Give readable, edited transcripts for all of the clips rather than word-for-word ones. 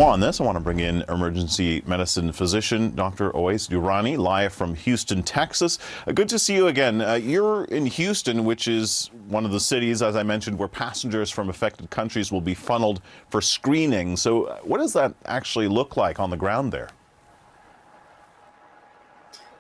On this, I want to bring in emergency medicine physician Dr. Owais Durrani, live from Houston, Texas. Good to see you again. You're in Houston, which is one of the cities, as I mentioned, where passengers from affected countries will be funneled for screening. So what does that actually look like on the ground there?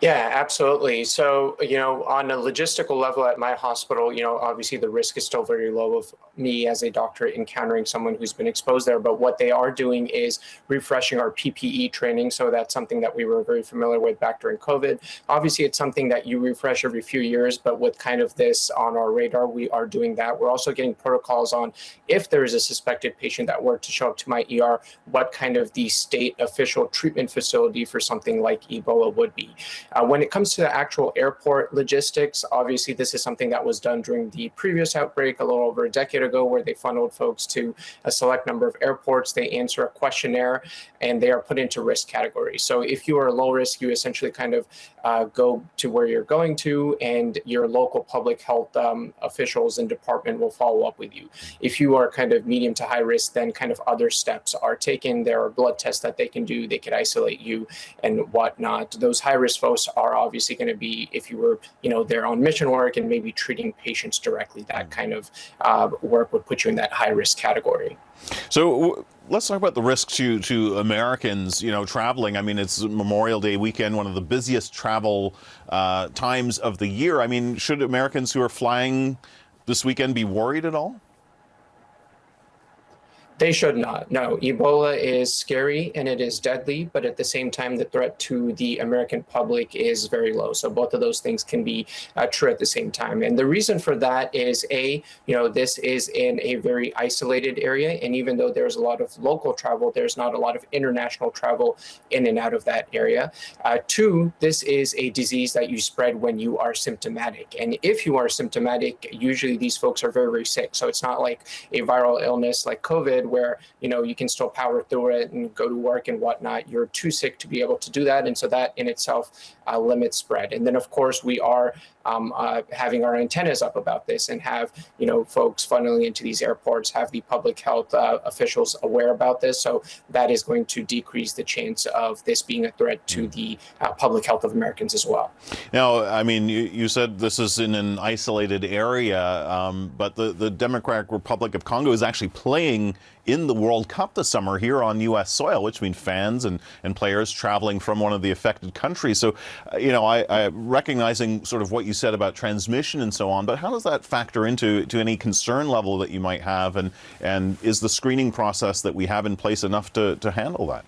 Yeah, absolutely. So, on a logistical level at my hospital, obviously the risk is still very low of me as a doctor encountering someone who's been exposed there. But what they are doing is refreshing our PPE training. So that's something that we were very familiar with back during COVID. Obviously, it's something that you refresh every few years, but with kind of this on our radar, we are doing that. We're also getting protocols on if there is a suspected patient that were to show up to my ER, what kind of the state official treatment facility for something like Ebola would be. When it comes to the actual airport logistics, obviously this is something that was done during the previous outbreak a little over a decade ago, where they funneled folks to a select number of airports. They answer a questionnaire and they are put into risk categories. So if you are low risk, you essentially kind of go to where you're going to, and your local public health officials and department will follow up with you. If you are kind of medium to high risk, then kind of other steps are taken. There are blood tests that they can do. They could isolate you and whatnot. Those high risk folks are obviously going to be, if you were, there on mission work and maybe treating patients directly, that kind of work would put you in that high risk category. So let's talk about the risks to Americans, traveling. I mean, it's Memorial Day weekend, one of the busiest travel times of the year. I mean, should Americans who are flying this weekend be worried at all? They should not. No, Ebola is scary and it is deadly, but at the same time, the threat to the American public is very low. So both of those things can be true at the same time. And the reason for that is this is in a very isolated area. And even though there's a lot of local travel, there's not a lot of international travel in and out of that area. Two, this is a disease that you spread when you are symptomatic. And if you are symptomatic, usually these folks are very, very sick. So it's not like a viral illness like COVID, where you can still power through it and go to work and whatnot. You're too sick to be able to do that, and so that in itself limits spread. And then of course we are having our antennas up about this, and have folks funneling into these airports, have the public health officials aware about this. So that is going to decrease the chance of this being a threat to the public health of Americans as well. Now, I mean, you said this is in an isolated area, but the Democratic Republic of Congo is actually playing in the World Cup this summer here on U.S. soil, which means fans and players traveling from one of the affected countries. So, I recognizing sort of what you said about transmission and so on, but how does that factor into any concern level that you might have, and is the screening process that we have in place enough to handle that?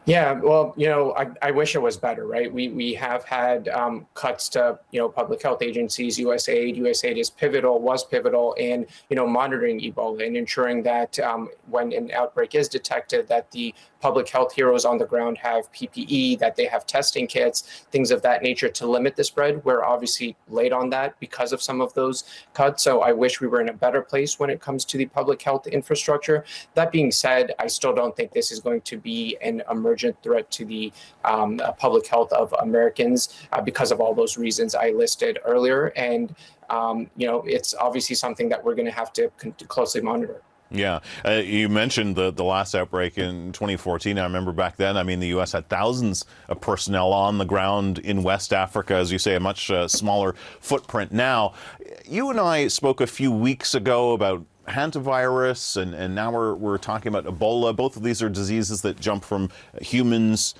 Yeah, well, I wish it was better, right? We have had cuts to, public health agencies, USAID. USAID was pivotal in, monitoring Ebola and ensuring that when an outbreak is detected, that the public health heroes on the ground have PPE, that they have testing kits, things of that nature to limit the spread. We're obviously late on that because of some of those cuts. So I wish we were in a better place when it comes to the public health infrastructure. That being said, I still don't think this is going to be an emergent threat to the public health of Americans because of all those reasons I listed earlier. And, it's obviously something that we're going to have to closely monitor. Yeah, you mentioned the last outbreak in 2014. I remember back then, I mean, the U.S. had thousands of personnel on the ground in West Africa, as you say, a much smaller footprint now. You and I spoke a few weeks ago about hantavirus, and now we're talking about Ebola. Both of these are diseases that jump from humans,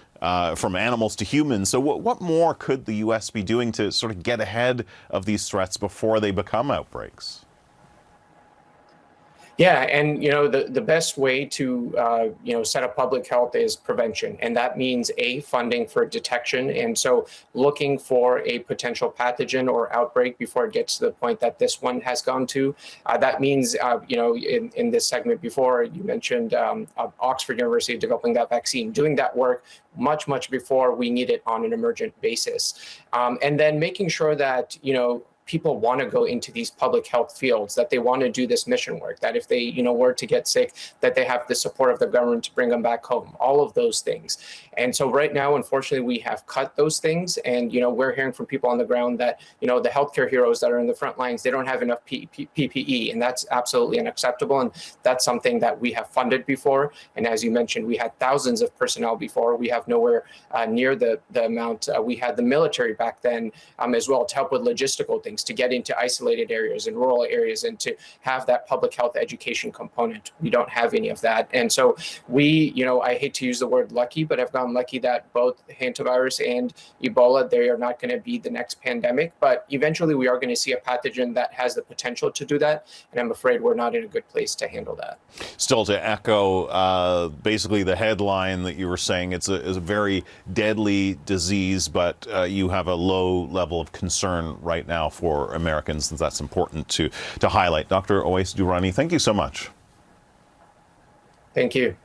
from animals to humans. So what more could the U.S. be doing to sort of get ahead of these threats before they become outbreaks? Yeah, and the best way to set up public health is prevention, and that means funding for detection, and so looking for a potential pathogen or outbreak before it gets to the point that this one has gone to. That means in this segment before you mentioned Oxford University developing that vaccine, doing that work much before we need it on an emergent basis, and then making sure that people want to go into these public health fields, that they want to do this mission work, that if they, were to get sick, that they have the support of the government to bring them back home, all of those things. And so right now, unfortunately, we have cut those things. And, we're hearing from people on the ground that, the healthcare heroes that are in the front lines, they don't have enough PPE, and that's absolutely unacceptable. And that's something that we have funded before. And as you mentioned, we had thousands of personnel before. We have nowhere near the amount. We had the military back then as well to help with logistical things, to get into isolated areas and rural areas, and to have that public health education component. We don't have any of that. And so we, I hate to use the word lucky, but I've gotten lucky that both hantavirus and Ebola, they are not going to be the next pandemic. But eventually we are going to see a pathogen that has the potential to do that. And I'm afraid we're not in a good place to handle that. Still, to echo basically the headline that you were saying, it's a very deadly disease, but you have a low level of concern right now for Americans, and that's important to highlight. Dr. Owais Durrani, thank you so much. Thank you.